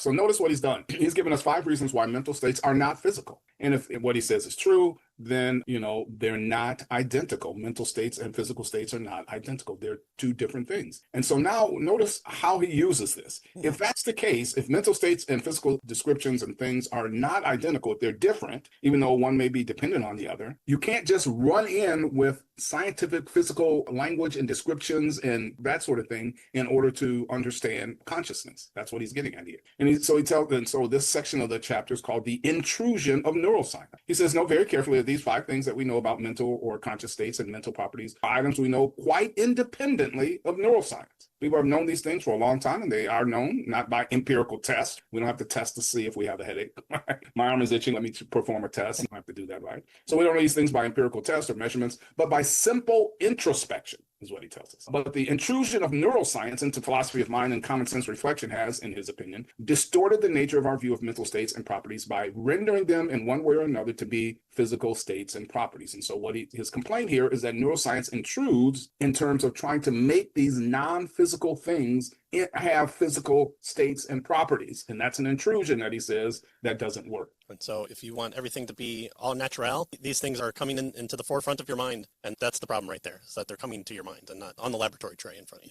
So notice what he's done. He's given us 5 reasons why mental states are not physical. And if what he says is true, then, they're not identical. Mental states and physical states are not identical. They're 2 different things. And so now notice how he uses this. If that's the case, if mental states and physical descriptions and things are not identical, if they're different, even though one may be dependent on the other, you can't just run in with scientific physical language and descriptions and that sort of thing in order to understand consciousness. That's what he's getting at here. And so this section of the chapter is called the intrusion of neuroscience. He says, note very carefully that these 5 things that we know about mental or conscious states and mental properties are items we know quite independently of neuroscience. People have known these things for a long time, and they are known not by empirical tests. We don't have to test to see if we have a headache. My arm is itching. Let me perform a test. I don't have to do that, right? So we don't know these things by empirical tests or measurements, but by simple introspection is what he tells us. But the intrusion of neuroscience into philosophy of mind and common sense reflection has, in his opinion, distorted the nature of our view of mental states and properties by rendering them in one way or another to be physical states and properties. And so his complaint here is that neuroscience intrudes in terms of trying to make these non-physical things have physical states and properties. And that's an intrusion that he says that doesn't work. And so if you want everything to be all natural, these things are coming into the forefront of your mind. And that's the problem right there, is that they're coming to your mind and not on the laboratory tray in front of you.